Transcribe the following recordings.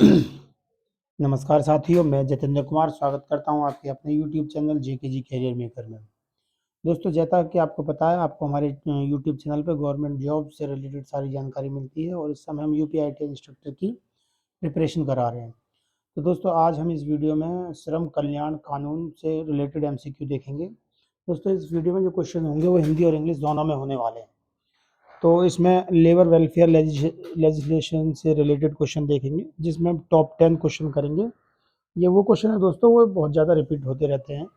नमस्कार साथियों, मैं जितेंद्र कुमार स्वागत करता हूं आपके अपने यूट्यूब चैनल जेकेजी कैरियर मेकर में। दोस्तों, जैसा कि आपको पता है, आपको हमारे यूट्यूब चैनल पर गवर्नमेंट जॉब से रिलेटेड सारी जानकारी मिलती है और इस समय हम यूपीआईटी इंस्ट्रक्टर की प्रिपरेशन करा रहे हैं। तो दोस्तों, आज हम इस वीडियो में श्रम कल्याण कानून से रिलेटेड एमसीक्यू देखेंगे। दोस्तों, इस वीडियो में जो क्वेश्चन होंगे वो हिंदी और इंग्लिश दोनों में होने वाले हैं। तो इसमें लेबर वेलफेयर लेजिस्लेशन से रिलेटेड क्वेश्चन देखेंगे, जिसमें हम टॉप 10 क्वेश्चन करेंगे। ये वो क्वेश्चन है दोस्तों, वो बहुत ज़्यादा रिपीट होते रहते हैं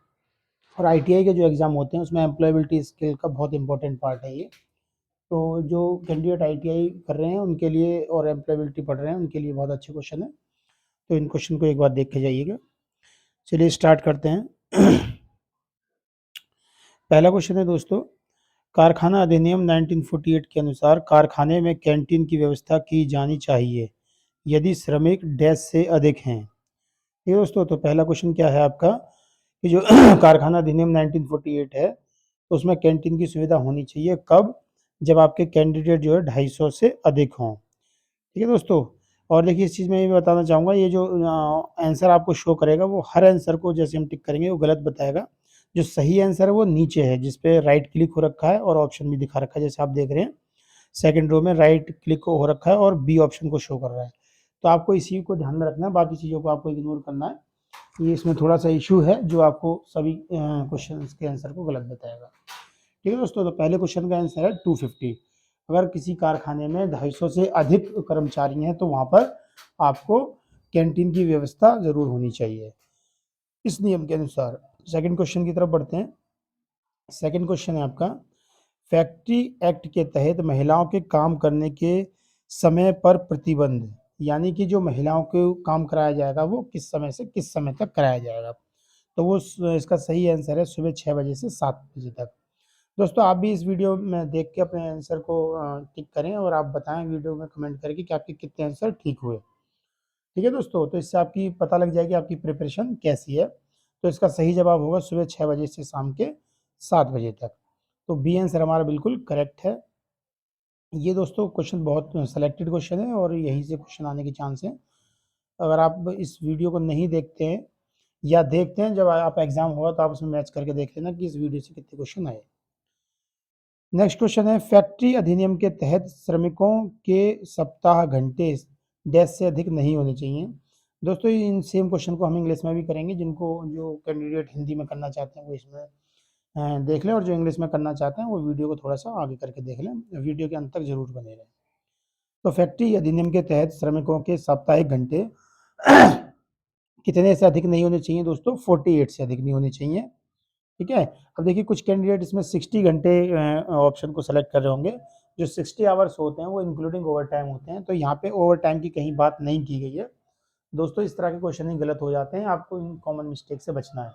और आईटीआई के जो एग्ज़ाम होते हैं उसमें एम्प्लॉयबिलिटी स्किल का बहुत इंपॉर्टेंट पार्ट है ये। तो जो कैंडिडेट आईटीआई कर रहे हैं उनके लिए और एम्प्लॉयबिलिटी पढ़ रहे हैं उनके लिए बहुत अच्छे क्वेश्चन है। तो इन क्वेश्चन को एक बार देख के जाइएगा। चलिए स्टार्ट करते हैं। पहला क्वेश्चन है दोस्तों, कारखाना अधिनियम 1948 के अनुसार कारखाने में कैंटीन की व्यवस्था की जानी चाहिए यदि श्रमिक डैश से अधिक हैं। ये दोस्तों, तो पहला क्वेश्चन क्या है आपका कि जो कारखाना अधिनियम 1948 है तो उसमें कैंटीन की सुविधा होनी चाहिए। कब? जब आपके कैंडिडेट जो है 250 से अधिक हों। ठीक है दोस्तों। और देखिए, इस चीज़ में ये भी बताना चाहूँगा, ये जो आंसर आपको शो करेगा वो हर आंसर को जैसे हम टिक करेंगे वो गलत बताएगा। जो सही आंसर है वो नीचे है, जिस पे राइट क्लिक हो रखा है और ऑप्शन भी दिखा रखा है, जैसे आप देख रहे हैं सेकंड रो में राइट क्लिक हो रखा है और बी ऑप्शन को शो कर रहा है। तो आपको इसी को ध्यान में रखना है, बाकी चीज़ों को आपको इग्नोर करना है। ये इसमें थोड़ा सा इशू है जो आपको सभी क्वेश्चन के आंसर को गलत बताएगा। ठीक है दोस्तों, तो पहले क्वेश्चन का आंसर है 250। अगर किसी कारखाने में 250 से अधिक कर्मचारी हैं तो वहां पर आपको कैंटीन की व्यवस्था जरूर होनी चाहिए इस नियम के अनुसार। सेकंड क्वेश्चन की तरफ बढ़ते हैं। सेकंड क्वेश्चन है आपका, फैक्ट्री एक्ट के तहत महिलाओं के काम करने के समय पर प्रतिबंध, यानी कि जो महिलाओं को काम कराया जाएगा वो किस समय से किस समय तक कराया जाएगा। तो वो इसका सही आंसर है सुबह 6 बजे से 7 बजे तक। दोस्तों, आप भी इस वीडियो में देख के अपने आंसर को टिक करें और आप बताएं वीडियो में कमेंट करके कि आपके कितने आंसर ठीक हुए। ठीक है दोस्तों, तो इससे आपकी पता लग जाएगी आपकी प्रिपरेशन कैसी है। तो इसका सही जवाब होगा सुबह 6 बजे से शाम के 7 बजे तक। तो बी आंसर हमारा बिल्कुल करेक्ट है। ये दोस्तों क्वेश्चन बहुत सेलेक्टेड क्वेश्चन है और यहीं से क्वेश्चन आने के चांस है। अगर आप इस वीडियो को नहीं देखते हैं या देखते हैं जब आप एग्जाम होगा तो आप उसमें मैच करके देख लेना कि इस वीडियो से कितने क्वेश्चन आए। नेक्स्ट क्वेश्चन है, फैक्ट्री अधिनियम के तहत श्रमिकों के सप्ताह घंटे डैश से अधिक नहीं होने चाहिए। दोस्तों, इन सेम क्वेश्चन को हम इंग्लिश में भी करेंगे। जिनको जो कैंडिडेट हिंदी में करना चाहते हैं वो इसमें देख लें, और जो इंग्लिश में करना चाहते हैं वो वीडियो को थोड़ा सा आगे करके देख लें। वीडियो के अंत तक जरूर बने रहें। तो फैक्ट्री अधिनियम के तहत श्रमिकों के साप्ताहिक घंटे कितने से अधिक नहीं होने चाहिए दोस्तों? 48 से अधिक नहीं होने चाहिए। ठीक है। अब देखिए, कुछ कैंडिडेट इसमें 60 घंटे ऑप्शन को सेलेक्ट कर रहे होंगे। जो 60 आवर्स होते हैं वो इंक्लूडिंग ओवर टाइम होते हैं। तो यहाँ पे ओवर टाइम की कहीं बात नहीं की गई है दोस्तों। इस तरह के क्वेश्चन ही गलत हो जाते हैं, आपको इन कॉमन मिस्टेक से बचना है।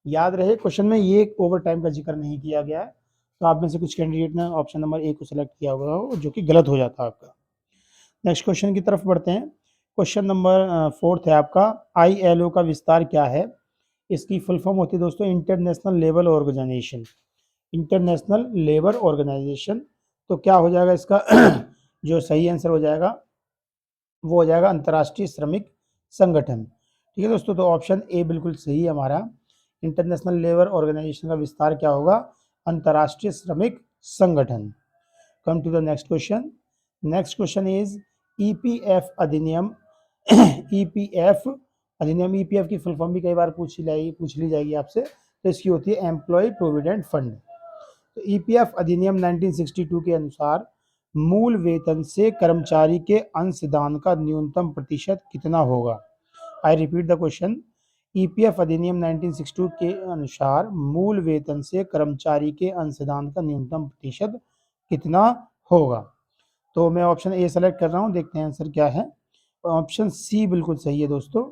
याद रहे, क्वेश्चन में ये ओवर टाइम का जिक्र नहीं किया गया है। तो आप में से कुछ कैंडिडेट ने ऑप्शन नंबर ए को सिलेक्ट किया होगा हो, जो कि गलत हो जाता है आपका। नेक्स्ट क्वेश्चन की तरफ बढ़ते हैं। क्वेश्चन नंबर 4 है आपका, ILO का विस्तार क्या है? इसकी फुल फॉर्म होती है दोस्तों international labour organisation. International labour organisation. तो क्या हो जाएगा इसका? जो सही आंसर हो जाएगा वो हो जाएगा अंतर्राष्ट्रीय श्रमिक संगठन। ठीक है दोस्तों, तो ऑप्शन ए बिल्कुल सही है हमारा। इंटरनेशनल लेबर ऑर्गेनाइजेशन का विस्तार क्या होगा? अंतर्राष्ट्रीय श्रमिक संगठन। Come to the next question. Next question is EPF अधिनियम। ईपीएफ अधिनियम, ईपीएफ की फुल फॉर्म भी कई बार पूछ ली जाएगी आपसे। तो इसकी होती है एम्प्लॉय प्रोविडेंट फंड। तो ईपीएफ अधिनियम 1962 के अनुसार मूल वेतन से कर्मचारी के अंशदान का न्यूनतम प्रतिशत कितना होगा? I repeat the question. EPF अधिनियम 1962 के अनुसार मूल वेतन से कर्मचारी के अंशदान का न्यूनतम प्रतिशत कितना होगा? तो मैं ऑप्शन ए सेलेक्ट कर रहा हूँ, देखते हैं आंसर क्या है। ऑप्शन सी बिल्कुल सही है दोस्तों।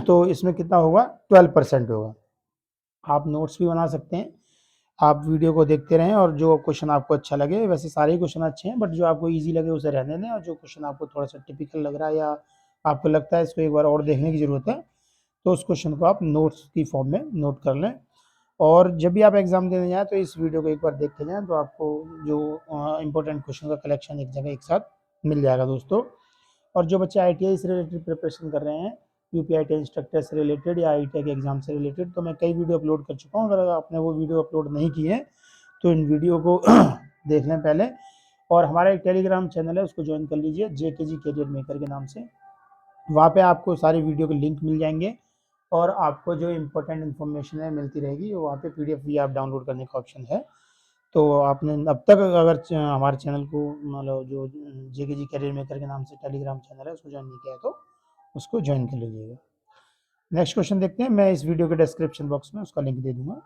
तो इसमें कितना होगा? 12% होगा। आप नोट्स भी बना सकते हैं। आप वीडियो को देखते रहें और जो क्वेश्चन आपको अच्छा लगे, वैसे सारे ही क्वेश्चन अच्छे हैं बट जो आपको इजी लगे उसे रहने दें, और जो क्वेश्चन आपको थोड़ा सा टिपिकल लग रहा है या आपको लगता है इसको एक बार और देखने की ज़रूरत है, तो उस क्वेश्चन को आप नोट्स की फॉर्म में नोट कर लें। और जब भी आप एग्जाम देने जाएँ तो इस वीडियो को एक बार देख के जाएँ, तो आपको जो इंपॉर्टेंट क्वेश्चन का कलेक्शन एक जगह एक साथ मिल जाएगा दोस्तों। और जो बच्चे ITI से रिलेटेड प्रिपरेशन कर रहे हैं, UPIT इंस्ट्रक्टर से रिलेटेड या ITI के एग्जाम से रिलेटेड, तो मैं कई वीडियो अपलोड कर चुका हूँ। अगर आपने वो वीडियो अपलोड नहीं किए हैं तो इन वीडियो को देख लें पहले। और हमारा एक टेलीग्राम चैनल है, उसको ज्वाइन कर लीजिए, JKG कैरियर मेकर के नाम से। वहाँ पे आपको सारी वीडियो के लिंक मिल जाएंगे और आपको जो इम्पोर्टेंट इन्फॉर्मेशन है मिलती रहेगी। वहाँ पे PDF भी आप डाउनलोड करने का ऑप्शन है। तो आपने अब तक अगर हमारे चैनल को मतलब जो JKG कैरियर मेकर के नाम से टेलीग्राम चैनल है उसको ज्वाइन नहीं किया है तो उसको ज्वाइन कर लीजिएगा। नेक्स्ट क्वेश्चन देखते हैं, मैं इस वीडियो के डिस्क्रिप्शन बॉक्स में उसका लिंक दे दूंगा।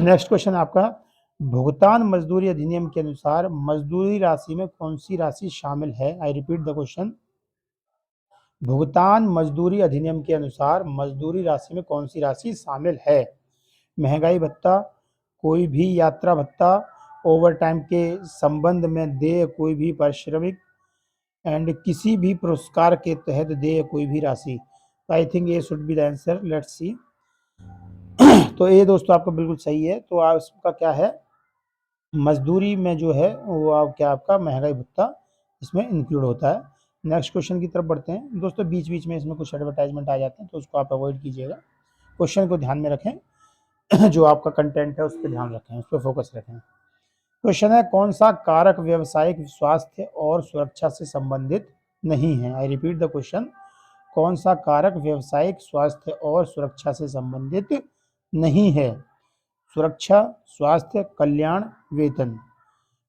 नेक्स्ट क्वेश्चन आपका, भुगतान मजदूरी अधिनियम के अनुसार मजदूरी राशि में कौन सी राशि शामिल है? I repeat the question. भुगतान मजदूरी अधिनियम के अनुसार मजदूरी राशि में कौन सी राशि शामिल है? महंगाई भत्ता, कोई भी यात्रा भत्ता, ओवर टाइम के संबंध में देय कोई भी पारिश्रमिक, एंड किसी भी पुरस्कार के तहत देय कोई भी राशि। आई थिंक ये should be the answer, let's see. तो ये दोस्तों आपका बिल्कुल सही है। तो आपका क्या है, मजदूरी में जो है वो आप क्या आपका महंगाई भत्ता इसमें इंक्लूड होता है। नेक्स्ट क्वेश्चन की तरफ बढ़ते हैं दोस्तों। बीच बीच में इसमें कुछ एडवर्टाइजमेंट आ जाते हैं तो उसको आप अवॉइड कीजिएगा। क्वेश्चन को ध्यान में रखें, जो आपका कंटेंट है उस पर ध्यान रखें, उस पर फोकस रखें। क्वेश्चन है, कौन सा कारक व्यावसायिक स्वास्थ्य और सुरक्षा से संबंधित नहीं है? I repeat the question. कौन सा कारक व्यावसायिक स्वास्थ्य और सुरक्षा से संबंधित नहीं है? सुरक्षा, स्वास्थ्य, कल्याण, वेतन।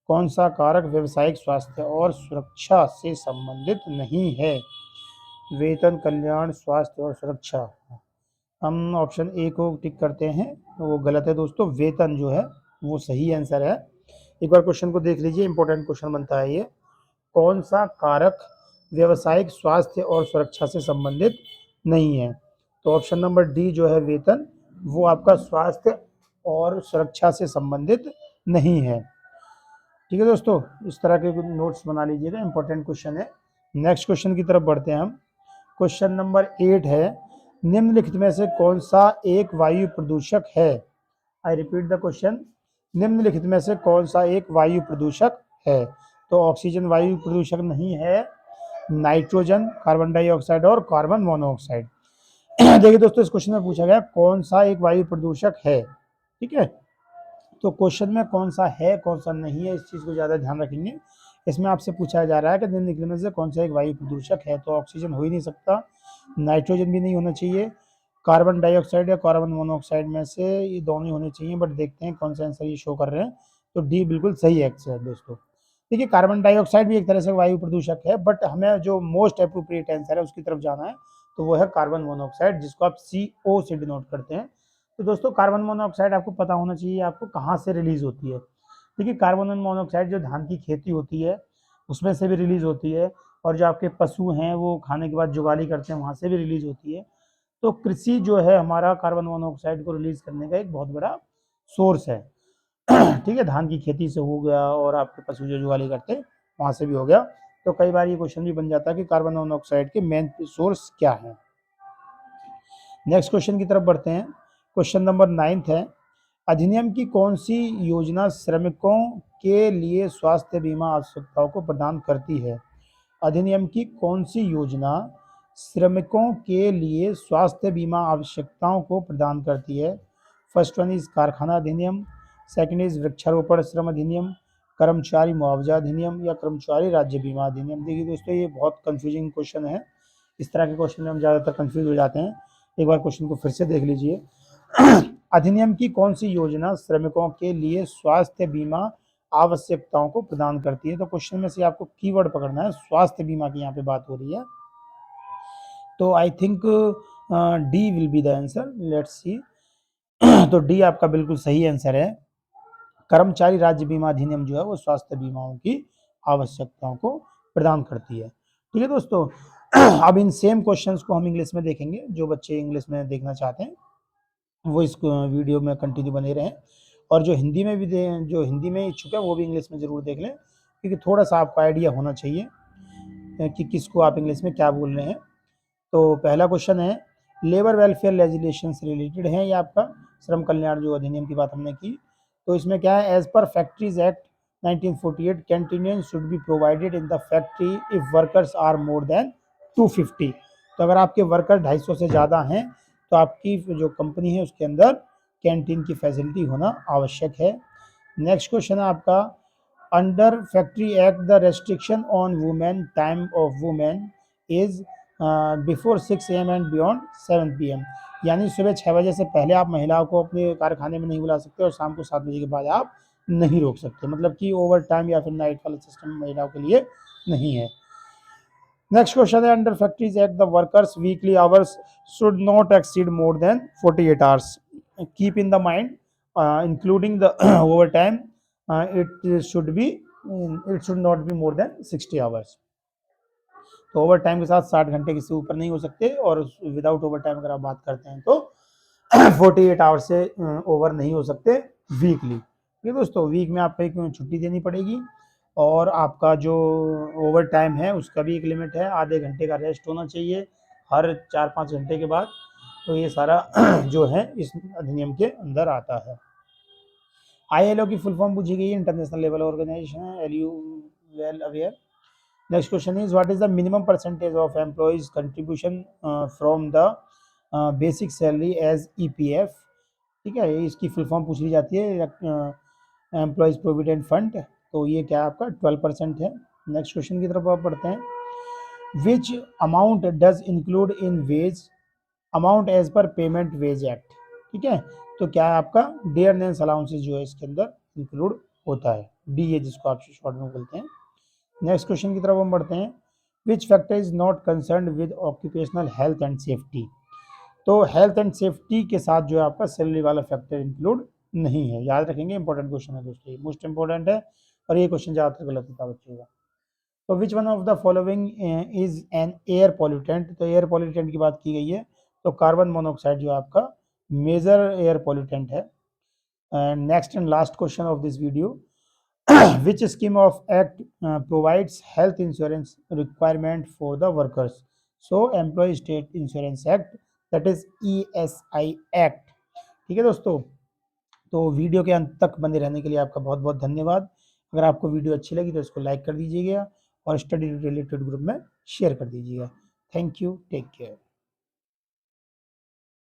कौन सा कारक व्यावसायिक स्वास्थ्य और सुरक्षा से संबंधित नहीं है? वेतन, कल्याण, स्वास्थ्य और सुरक्षा। हम ऑप्शन ए को टिक करते हैं, वो गलत है दोस्तों। वेतन जो है वो सही आंसर है। एक बार क्वेश्चन को देख लीजिए, इंपॉर्टेंट क्वेश्चन बनता है ये। कौन सा कारक व्यावसायिक स्वास्थ्य और सुरक्षा से संबंधित नहीं है? तो ऑप्शन नंबर डी जो है वेतन, वो आपका स्वास्थ्य और सुरक्षा से संबंधित नहीं है। ठीक है दोस्तों, इस तरह के नोट्स बना लीजिएगा, इंपॉर्टेंट क्वेश्चन है। नेक्स्ट क्वेश्चन की तरफ बढ़ते हैं हम। क्वेश्चन नंबर 8 है, निम्नलिखित में से कौन सा एक वायु प्रदूषक है? I repeat the question. निम्नलिखित में से कौन सा एक वायु प्रदूषक है? तो ऑक्सीजन वायु प्रदूषक नहीं है, नाइट्रोजन, कार्बन डाइऑक्साइड और कार्बन मोनोऑक्साइड। देखिए दोस्तों, इस क्वेश्चन में पूछा गया कौन सा एक वायु प्रदूषक है। ठीक है, तो क्वेश्चन में कौन सा है कौन सा नहीं है, इस चीज को ज्यादा ध्यान रखेंगे। इसमें आपसे पूछा जा रहा है कि निम्नलिखित में से कौन सा एक वायु प्रदूषक है, तो ऑक्सीजन हो ही नहीं सकता, नाइट्रोजन भी नहीं होना चाहिए, कार्बन डाइऑक्साइड या कार्बन मोनोऑक्साइड में से ये दोनों ही होने चाहिए। बट देखते हैं कौन सा आंसर ये शो कर रहे हैं। तो डी बिल्कुल सही आंसर है दोस्तों। देखिए, कार्बन डाइऑक्साइड भी एक तरह से वायु प्रदूषक है, बट हमें जो मोस्ट अप्रोप्रिएट आंसर है उसकी तरफ जाना है, तो वो है कार्बन मोनोऑक्साइड, जिसको आप CO से डिनोट करते हैं। तो दोस्तों, कार्बन मोनोऑक्साइड आपको पता होना चाहिए आपको कहाँ से रिलीज होती है। देखिए, कार्बन मोनोऑक्साइड जो धान की खेती होती है उसमें से भी रिलीज होती है, और जो आपके पशु हैं वो खाने के बाद जुगाली करते हैं वहाँ से भी रिलीज होती है। तो कृषि जो है हमारा कार्बन मोनोऑक्साइड को रिलीज करने का एक बहुत बड़ा सोर्स है। ठीक है, धान की खेती से हो गया, और आपके पशु जो जुगाली करते हैं वहाँ से भी हो गया। तो कई बार ये क्वेश्चन भी बन जाता है कि कार्बन मोनोऑक्साइड के मेन सोर्स क्या है। नेक्स्ट क्वेश्चन की तरफ बढ़ते हैं। क्वेश्चन नंबर 9 है, अधिनियम की कौन सी योजना श्रमिकों के लिए स्वास्थ्य बीमा आवश्यकताओं को प्रदान करती है? अधिनियम की कौन सी योजना श्रमिकों के लिए स्वास्थ्य बीमा आवश्यकताओं को प्रदान करती है? फर्स्ट वन इज कारखाना अधिनियम, सेकंड इज वृक्षारोपण श्रम अधिनियम, कर्मचारी मुआवजा अधिनियम या कर्मचारी राज्य बीमा अधिनियम। देखिए दोस्तों, ये बहुत कंफ्यूजिंग क्वेश्चन है। इस तरह के क्वेश्चन में हम ज़्यादातर कंफ्यूज हो जाते हैं। एक बार क्वेश्चन को फिर से देख लीजिए। अधिनियम की कौन सी योजना श्रमिकों के लिए स्वास्थ्य बीमा आवश्यकताओं को प्रदान करती है? तो क्वेश्चन में से आपको कीवर्ड पकड़ना है, स्वास्थ्य बीमा की यहाँ पे बात हो रही है। तो I think D will be the answer, let's see. तो डी आपका बिल्कुल सही आंसर है। कर्मचारी राज्य बीमा अधिनियम जो है वो स्वास्थ्य बीमाओं की आवश्यकताओं को प्रदान करती है। ठीक है दोस्तों, अब इन सेम क्वेश्चंस को हम इंग्लिश में देखेंगे। जो बच्चे इंग्लिश में देखना चाहते हैं वो इस वीडियो में कंटिन्यू बने रहें, और जो हिंदी में भी जो हिंदी में इच्छुक है वो भी इंग्लिश में ज़रूर देख लें, क्योंकि थोड़ा सा आपको आइडिया होना चाहिए कि किसको आप इंग्लिश में क्या बोल रहे हैं। तो पहला क्वेश्चन है, लेबर वेलफेयर लेजिस्लेशन से रिलेटेड है ये आपका, श्रम कल्याण जो अधिनियम की बात हमने की। तो इसमें क्या है, as per factories act 1948 canteen should be provided in the factory if workers are more than 250। तो अगर आपके वर्कर 250 से ज़्यादा हैं तो आपकी जो कंपनी है उसके अंदर कैंटीन की फैसिलिटी होना आवश्यक है। नेक्स्ट क्वेश्चन है आपका, under factory act the restriction on women time of women is before 6 AM and beyond 7 PM। यानी सुबह 6 बजे से पहले आप महिलाओं को अपने कारखाने में नहीं बुला सकते और शाम को 7 बजे के बाद आप नहीं रोक सकते, मतलब कि ओवर टाइम या फिर नाइट वाला सिस्टम महिलाओं के लिए नहीं है। नेक्स्ट क्वेश्चन है, under factories act the workers weekly hours should not exceed more than 48 hours. Keep in the mind including the over time it should not be more than 60 hours. तो over time के साथ 60 घंटे के से ऊपर नहीं हो सकते, और विदाउट ओवर टाइम अगर आप बात करते हैं तो 48 आवर्स से ओवर नहीं हो सकते वीकली। ठीक है दोस्तों, वीक में आपको एक छुट्टी देनी पड़ेगी, और आपका जो ओवर टाइम है उसका भी एक लिमिट है, आधे घंटे का रेस्ट होना चाहिए हर 4-5 घंटे के बाद। तो ये सारा जो है इस अधिनियम के अंदर आता है। ILO की फुल फॉर्म पूछी गई है, इंटरनेशनल लेवल ऑर्गेनाइजेशन है, LU well aware. Next question is what is the minimum percentage of employees contribution from the basic salary as EPF। ठीक है, इसकी फुल फॉर्म पूछ ली जाती है, एम्प्लॉइज प्रोविडेंट फंड। तो ये क्या आपका 12% है। नेक्स्ट क्वेश्चन की तरफ आप पढ़ते हैं, which amount does include in wage amount as per payment wage act. ठीक है, तो क्या है आपका डियरनेस अलाउंसेस जो है इसके अंदर इंक्लूड होता है, DA जिसको आप शॉर्ट में बोलते हैं। नेक्स्ट क्वेश्चन की तरफ हम बढ़ते हैं, which factor is not concern with occupational health and safety. तो हेल्थ एंड सेफ्टी के साथ जो है आपका सैलरी वाला फैक्टर इंक्लूड नहीं है, याद रखेंगे, इंपॉर्टेंट क्वेश्चन है दोस्तों, ये मोस्ट इंपॉर्टेंट है, और ये क्वेश्चन ज़्यादातर गलत होता है बच्चों का। तो which one of the following is an air pollutant. तो एयर पॉल्यूटेंट की बात की गई है, तो कार्बन मोनोऑक्साइड जो आपका मेजर एयर पॉल्यूटेंट है। And next and last question of this video, which scheme of act provides health insurance requirement for the workers। so employee state insurance act, that is ESI act। ठीक है दोस्तों, तो video के अंत तक बने रहने के लिए आपका बहुत बहुत धन्यवाद। अगर आपको वीडियो अच्छी लगी तो इसको लाइक कर दीजिएगा और स्टडी रिलेटेड ग्रुप में शेयर कर दीजिएगा। Thank you, take care.